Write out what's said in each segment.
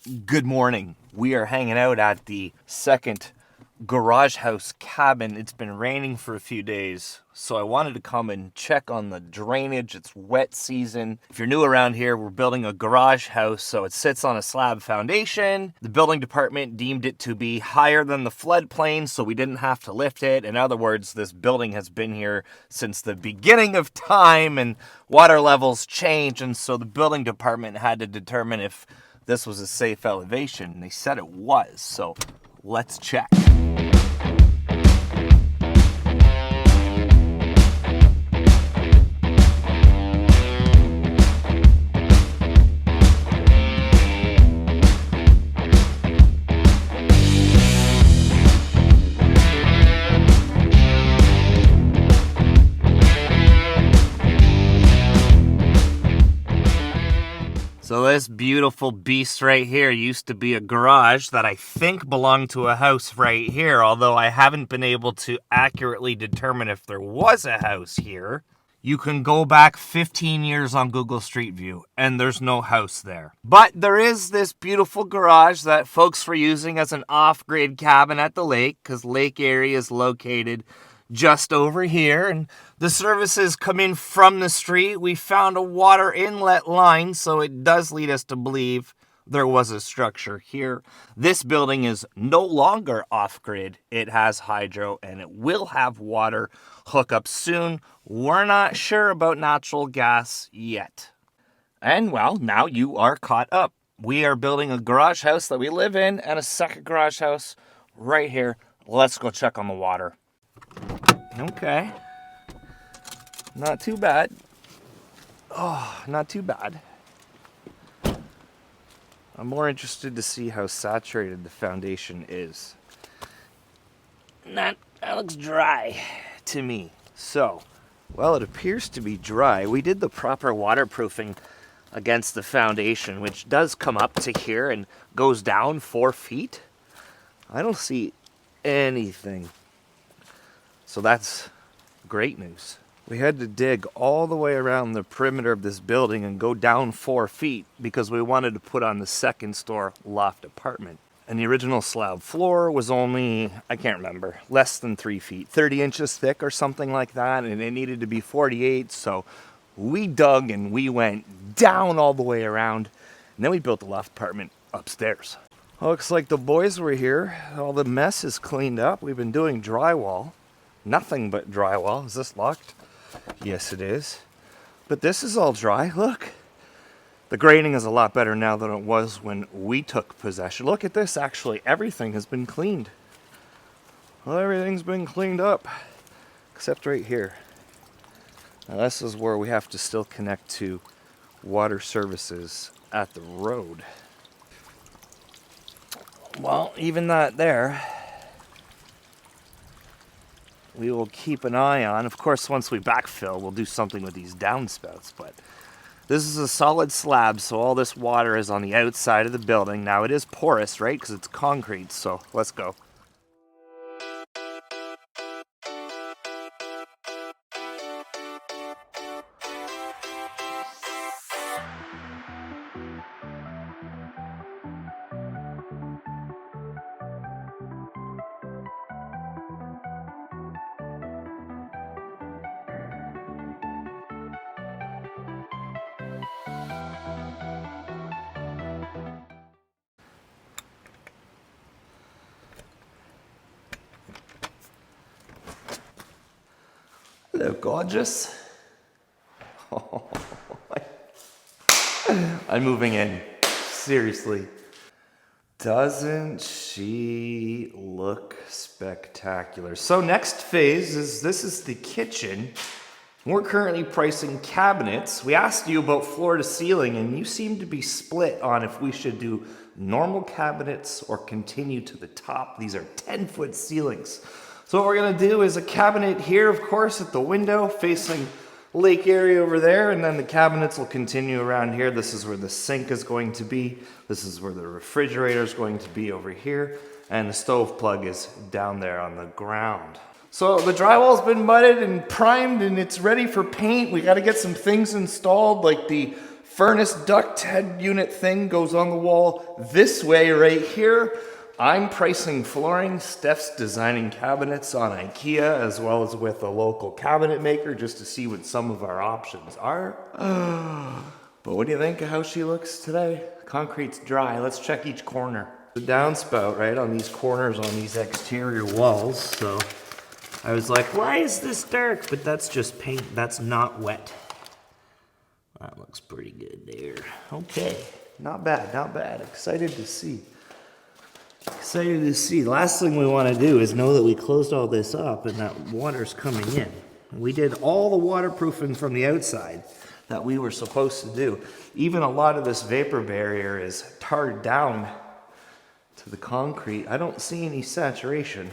Good morning. We are hanging out at the second garage house cabin. It's been raining for a few days, so I wanted to come and check on the drainage. It's wet season. If you're new around here, we're building a garage house, so it sits on a slab foundation. The building department deemed it to be higher than the floodplain, so we didn't have to lift it. In other words, this building has been here since the beginning of time, and water levels change, and so the building department had to determine if this was a safe elevation, and they said it was, so let's check. So this beautiful beast right here used to be a garage that I think belonged to a house right here, although I haven't been able to accurately determine if there was a house here. You can go back 15 years on Google Street View, and there's no house there. But there is this beautiful garage that folks were using as an off-grid cabin at the lake, because Lake Erie is located just over here, and the services come in from the street. We found a water inlet line, so it does lead us to believe there was a structure here. This building is no longer off-grid. It has hydro, and it will have water hookup soon. We're not sure about natural gas yet. And well, now you are caught up. We are building a garage house that we live in and a second garage house right here. Let's go check on the water. Okay. Not too bad. Oh, not too bad. I'm more interested to see how saturated the foundation is. That looks dry to me. So, well, it appears to be dry. We did the proper waterproofing against the foundation, which does come up to here and goes down 4 feet. I don't see anything. So that's great news. We had to dig all the way around the perimeter of this building and go down 4 feet because we wanted to put on the second store loft apartment. And the original slab floor was only, I can't remember, less than 3 feet, 30 inches thick or something like that, and it needed to be 48, so we dug and we went down all the way around, and then we built the loft apartment upstairs. Looks like the boys were here. All the mess is cleaned up. We've been doing drywall. Nothing but drywall. Is this locked? Yes, it is. But this is all dry. Look. The grading is a lot better now than it was when we took possession. Look at this, actually. Everything has been cleaned. Well, everything's been cleaned up. Except right here. Now, this is where we have to still connect to water services at the road. Well, even that there, we will keep an eye on. Of course, once we backfill, we'll do something with these downspouts, but this is a solid slab, so all this water is on the outside of the building. Now, it is porous, right, because it's concrete, so let's go. Hello, gorgeous. Oh, I'm moving in. Seriously. Doesn't she look spectacular? So next phase is, this is the kitchen. We're currently pricing cabinets. We asked you about floor to ceiling, and you seem to be split on if we should do normal cabinets or continue to the top. These are 10-foot ceilings. So what we're gonna do is a cabinet here, of course, at the window facing Lake Erie over there, and then the cabinets will continue around here. This is where the sink is going to be. This is where the refrigerator is going to be over here, and the stove plug is down there on the ground. So the drywall's been mudded and primed and it's ready for paint. We gotta get some things installed like the furnace duct head unit thing goes on the wall this way right here. I'm pricing flooring. Steph's designing cabinets on IKEA as well as with a local cabinet maker just to see what some of our options are. But what do you think of how she looks today? Concrete's dry. Let's check each corner. The downspout, right, on these corners on these exterior walls. So I was like, why is this dark? But that's just paint. That's not wet. That looks pretty good there. Okay. Not bad, not bad. Excited to see. Excited to see. The last thing we want to do is know that we closed all this up and that water's coming in. We did all the waterproofing from the outside that we were supposed to do. Even a lot of this vapor barrier is tarred down to the concrete. I don't see any saturation.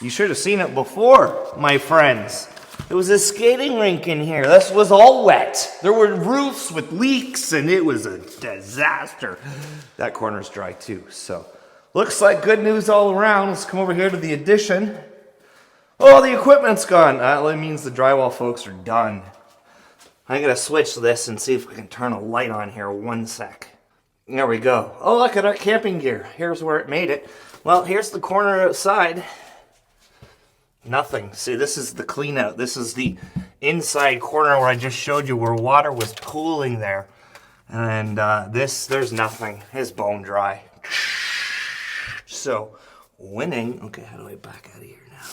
You should have seen it before, my friends. There was a skating rink in here. This was all wet. There were roofs with leaks and it was a disaster. That corner's dry too, so. Looks like good news all around. Let's come over here to the addition. Oh, the equipment's gone. That means the drywall folks are done. I'm gonna switch this and see if we can turn a light on here 1 sec. There we go. Oh, look at our camping gear. Here's where it made it. Well, here's the corner outside. Nothing. See, this is the clean out. This is the inside corner where I just showed you where water was pooling there. And there's nothing. It's bone dry. So, winning. Okay, how do I back out of here now?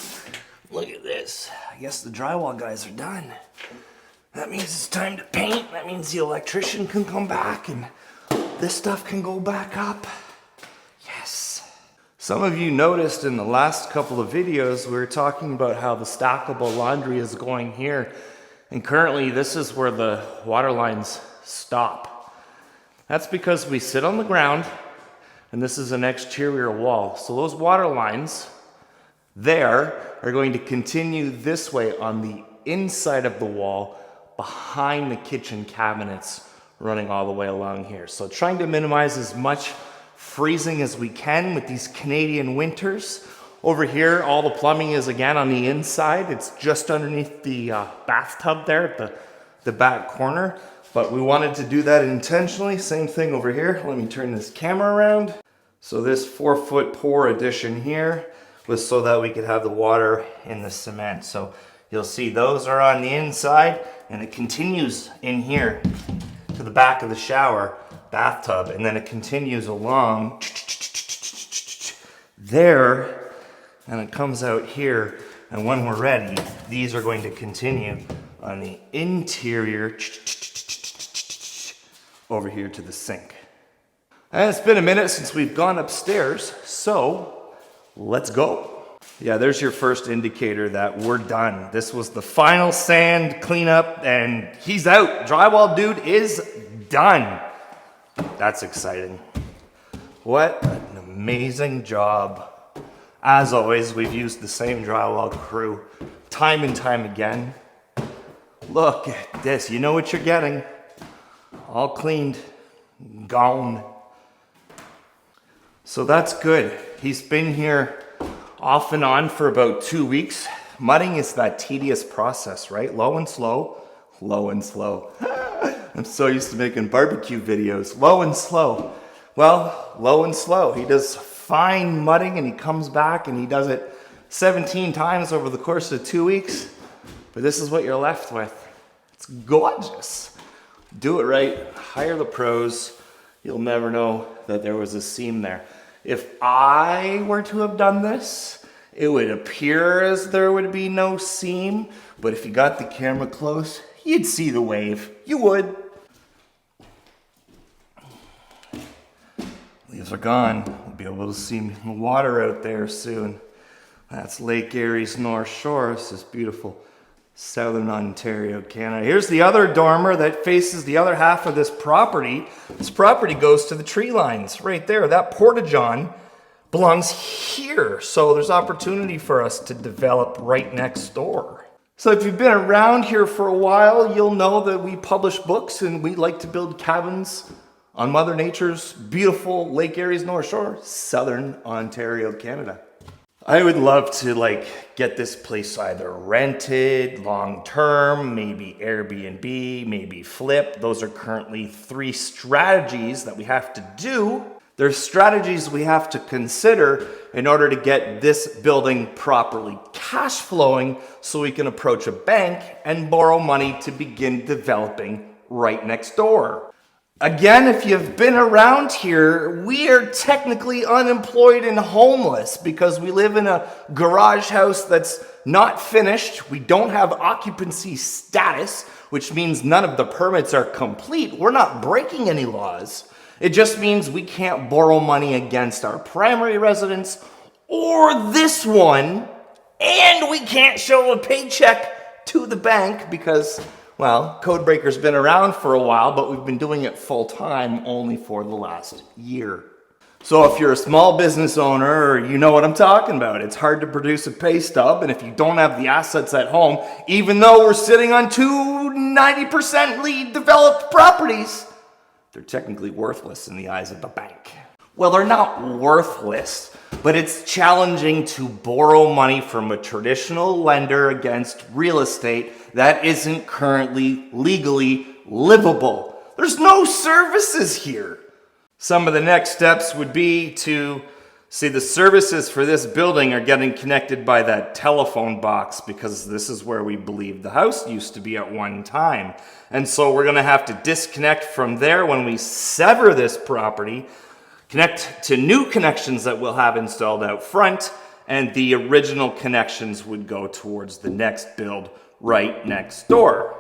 Look at this. I guess the drywall guys are done. That means it's time to paint. That means the electrician can come back and this stuff can go back up. Yes. Some of you noticed in the last couple of videos, we were talking about how the stackable laundry is going here. And currently, this is where the water lines stop. That's because we sit on the ground and this is an exterior wall. So those water lines there are going to continue this way on the inside of the wall behind the kitchen cabinets running all the way along here. So trying to minimize as much freezing as we can with these Canadian winters. Over here, all the plumbing is again on the inside. It's just underneath the bathtub there at the back corner. But we wanted to do that intentionally. Same thing over here. Let me turn this camera around. So this 4-foot pour addition here was so that we could have the water in the cement. So you'll see those are on the inside and it continues in here to the back of the shower bathtub, and then it continues along there and it comes out here, and when we're ready these are going to continue on the interior over here to the sink. And it's been a minute since we've gone upstairs, so let's go. Yeah, there's your first indicator that we're done. This was the final sand cleanup and he's out. Drywall dude is done. That's exciting. What an amazing job. As always, we've used the same drywall crew time and time again. Look at this. You know what you're getting. All cleaned, gone. So that's good. He's been here off and on for about 2 weeks. Mudding is that tedious process, right? Low and slow, low and slow. I'm so used to making barbecue videos. Low and slow. Well, low and slow. He does fine mudding and he comes back and he does it 17 times over the course of 2 weeks. But this is what you're left with. It's gorgeous. Do it right. Hire the pros. You'll never know that there was a seam there. If I were to have done this, it would appear as there would be no seam. But if you got the camera close, you'd see the wave. You would. Leaves are gone. We'll be able to see the water out there soon. That's Lake Erie's North Shore. This is beautiful southern Ontario, Canada. Here's the other dormer that faces the other half of this property. This property goes to the tree lines right there. That porta-john belongs here. So there's opportunity for us to develop right next door. So if you've been around here for a while, you'll know that we publish books and we like to build cabins on Mother Nature's beautiful Lake Erie's North Shore, southern Ontario, Canada. I would love to get this place either rented long term, maybe Airbnb, maybe flip. Those are currently 3 strategies that we have to do. There's strategies we have to consider in order to get this building properly cash flowing so we can approach a bank and borrow money to begin developing right next door. Again, if you've been around here, we are technically unemployed and homeless because we live in a garage house that's not finished. We don't have occupancy status, which means none of the permits are complete. We're not breaking any laws. It just means we can't borrow money against our primary residence or this one, and we can't show a paycheck to the bank because, well, Codebreaker's been around for a while, but we've been doing it full time only for the last year. So if you're a small business owner, you know what I'm talking about. It's hard to produce a pay stub, and if you don't have the assets at home, even though we're sitting on 2 90% lead developed properties, they're technically worthless in the eyes of the bank. Well, they're not worthless, but it's challenging to borrow money from a traditional lender against real estate that isn't currently legally livable. There's no services here. Some of the next steps would be to see the services for this building are getting connected by that telephone box because this is where we believe the house used to be at one time. And so we're going to have to disconnect from there when we sever this property, connect to new connections that we'll have installed out front, and the original connections would go towards the next build right next door.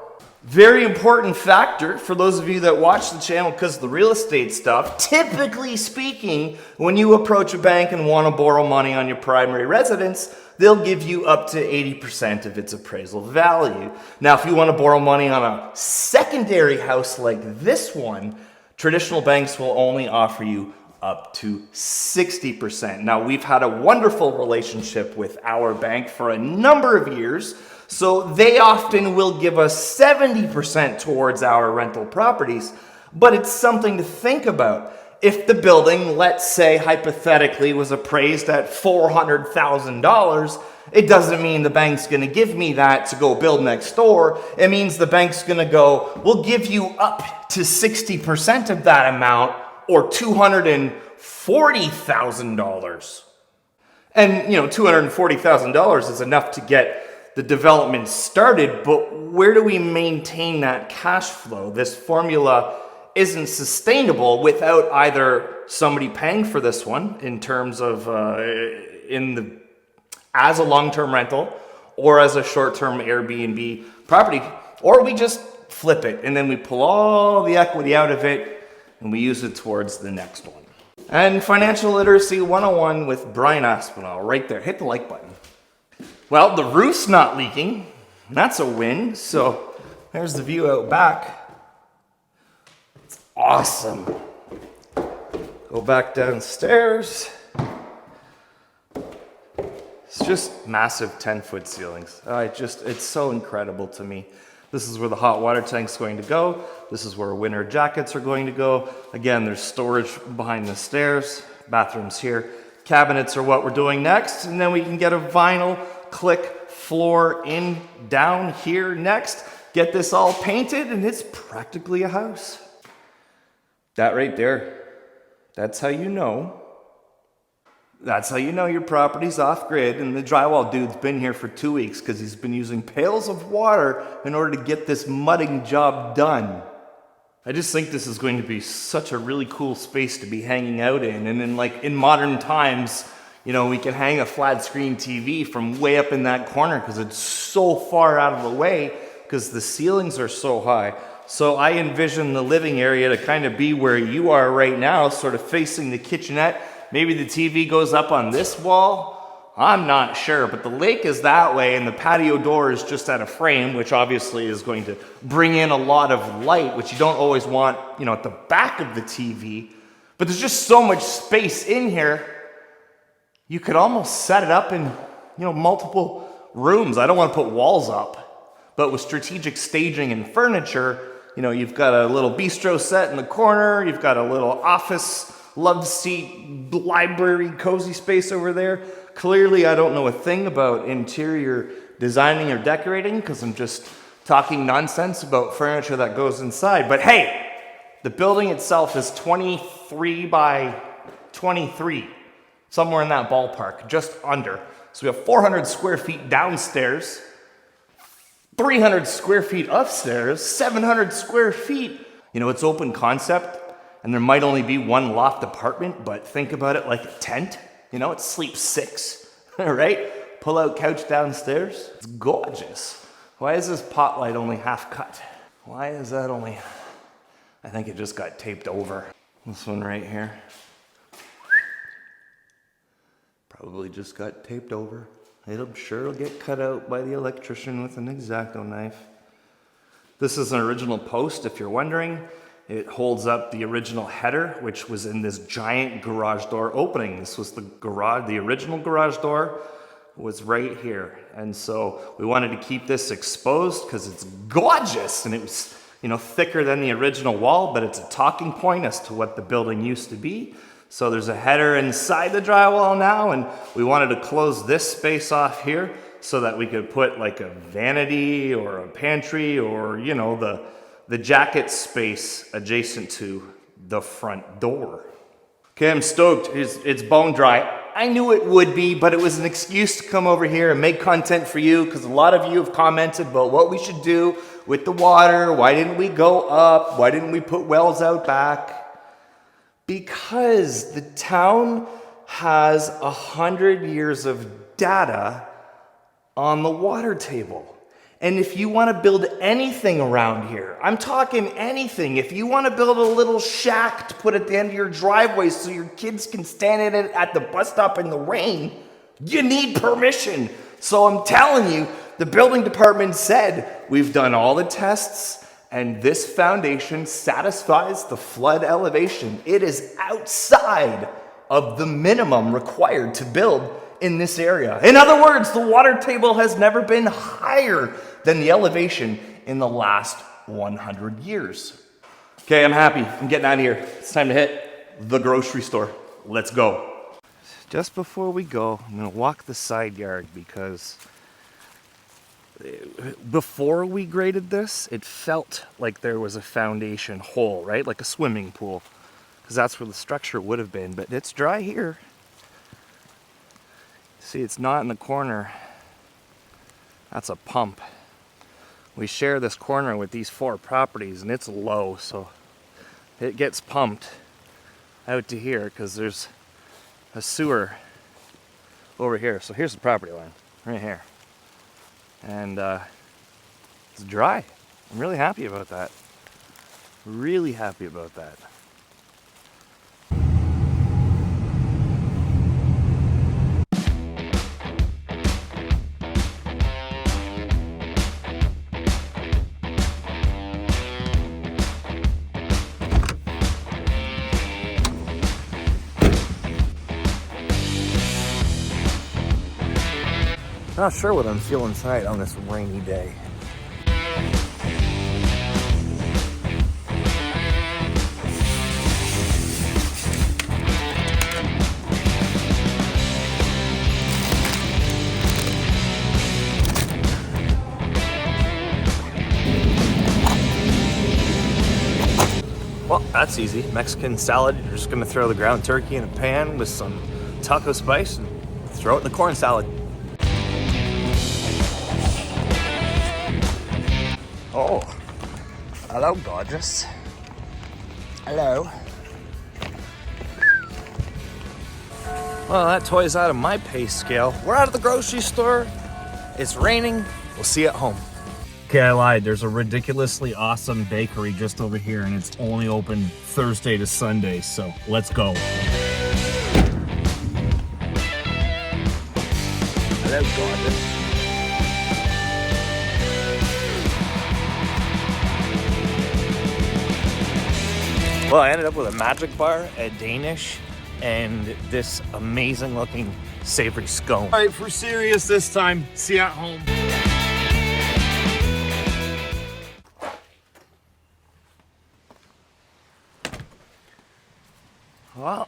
Very important factor for those of you that watch the channel because of the real estate stuff. Typically speaking, when you approach a bank and want to borrow money on your primary residence, they'll give you up to 80% of its appraisal value. Now, if you want to borrow money on a secondary house like this one, traditional banks will only offer you up to 60%. Now, we've had a wonderful relationship with our bank for a number of years, so they often will give us 70% towards our rental properties, but it's something to think about. If the building, let's say hypothetically, was appraised at $400,000, it doesn't mean the bank's going to give me that to go build next door. It means the bank's going to go, we'll give you up to 60% of that amount, or $240,000. And, $240,000 is enough to get the development started, but where do we maintain that cash flow? This formula isn't sustainable without either somebody paying for this one in terms of as a long-term rental or as a short-term Airbnb property, or we just flip it and then we pull all the equity out of it and we use it towards the next one. And Financial Literacy 101 with Brian Aspinall right there. Hit the like button. Well, the roof's not leaking. That's a win. So there's the view out back. It's awesome. Go back downstairs. It's just massive 10-foot ceilings. It's so incredible to me. This is where the hot water tank's going to go. This is where winter jackets are going to go. Again, there's storage behind the stairs. Bathrooms here. Cabinets are what we're doing next. And then we can get a vinyl click floor in down here next. Get this all painted and it's practically a house. That right there, that's how you know. That's how you know your property's off grid, and the drywall dude's been here for 2 weeks because he's been using pails of water in order to get this mudding job done. I just think this is going to be such a really cool space to be hanging out in, and in modern times, we can hang a flat screen TV from way up in that corner because it's so far out of the way because the ceilings are so high. So I envision the living area to kind of be where you are right now, sort of facing the kitchenette. Maybe the TV goes up on this wall. I'm not sure, but the lake is that way and the patio door is just at a frame, which obviously is going to bring in a lot of light, which you don't always want, at the back of the TV. But there's just so much space in here. You could almost set it up in, multiple rooms. I don't want to put walls up, but with strategic staging and furniture, you've got a little bistro set in the corner. You've got a little office love seat, library, cozy space over there. Clearly, I don't know a thing about interior designing or decorating because I'm just talking nonsense about furniture that goes inside. But hey, the building itself is 23 by 23, somewhere in that ballpark, just under. So we have 400 square feet downstairs, 300 square feet upstairs, 700 square feet. You know, it's open concept, and there might only be one loft apartment, but think about it like a tent. You know, it sleeps 6, all right? Pull out couch downstairs. It's gorgeous. Why is this pot light only half cut? Why is that only... I think it just got taped over. This one right here. Probably just got taped over. I'm sure it'll get cut out by the electrician with an X-Acto knife. This is an original post, if you're wondering. It holds up the original header, which was in this giant garage door opening. This was the garage, the original garage door was right here. And so we wanted to keep this exposed because it's gorgeous, and it was, you know, thicker than the original wall, but it's a talking point as to what the building used to be. So there's a header inside the drywall now, and we wanted to close this space off here so that we could put like a vanity or a pantry or, you know, the jacket space adjacent to the front door. Okay, I'm stoked. It's bone dry. I knew it would be, but it was an excuse to come over here and make content for you because a lot of you have commented about what we should do with the water. Why didn't we go up? Why didn't we put wells out back? Because the town has 100 years of data on the water table. And if you want to build anything around here, I'm talking anything. If you want to build a little shack to put at the end of your driveway so your kids can stand in it at the bus stop in the rain, you need permission. So I'm telling you, the building department said, we've done all the tests and this foundation satisfies the flood elevation. It is outside of the minimum required to build in this area. In other words, the water table has never been higher than the elevation in the last 100 years. Okay, I'm happy. I'm getting out of here. It's time to hit the grocery store. Let's go. Just before we go, I'm gonna walk the side yard because before we graded this, it felt like there was a foundation hole, right? Like a swimming pool, because that's where the structure would have been, but it's dry here. See, it's not in the corner. That's a pump. We share this corner with these 4 properties and it's low, so it gets pumped out to here because there's a sewer over here. So here's the property line, right here. And it's dry. I'm really happy about that. Really happy about that. Not sure what I'm feeling tonight on this rainy day. Well, that's easy. Mexican salad, you're just gonna throw the ground turkey in a pan with some taco spice and throw it in the corn salad. Oh, hello, gorgeous. Hello. Well, that toy's out of my pay scale. We're out of the grocery store. It's raining. We'll see you at home. Okay, I lied. There's a ridiculously awesome bakery just over here, and it's only open Thursday to Sunday, so let's go. Hello, gorgeous. Well, I ended up with a magic bar, a Danish, and this amazing looking savory scone. All right, for serious this time. See you at home. Well,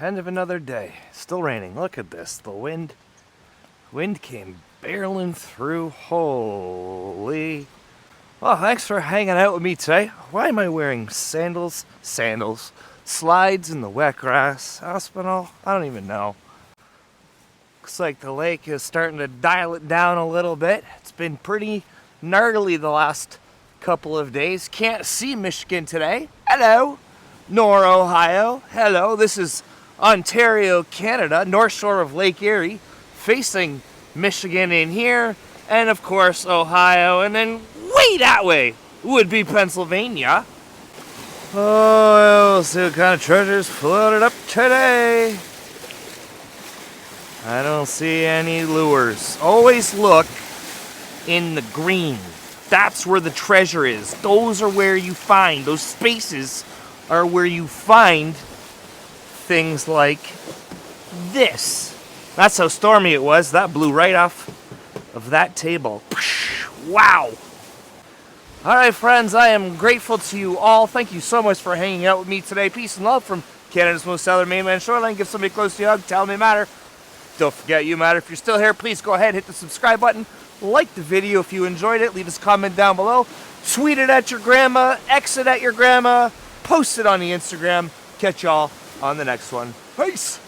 end of another day. Still raining. Look at this. The wind came barreling through. Holy. Well, thanks for hanging out with me today. Why am I wearing sandals? Slides in the wet grass. Aspinall? I don't even know. Looks like the lake is starting to dial it down a little bit. It's been pretty gnarly the last couple of days. Can't see Michigan today. Hello. Nor Ohio. Hello. This is Ontario, Canada, north shore of Lake Erie, facing Michigan in here, and of course Ohio, and then way that way would be Pennsylvania. Oh, we'll see what kind of treasures floated up today. I don't see any lures. Always look in the green. That's where the treasure is. Those are where you find, those spaces are where you find things like this. That's how stormy it was. That blew right off of that table. Wow. All right, friends, I am grateful to you all. Thank you so much for hanging out with me today. Peace and love from Canada's most southern mainland shoreline. Give somebody close to you a hug. Tell them you matter. Don't forget you matter. If you're still here, please go ahead, hit the subscribe button. Like the video if you enjoyed it. Leave us a comment down below. Tweet it at your grandma. X it at your grandma. Post it on the Instagram. Catch y'all on the next one. Peace.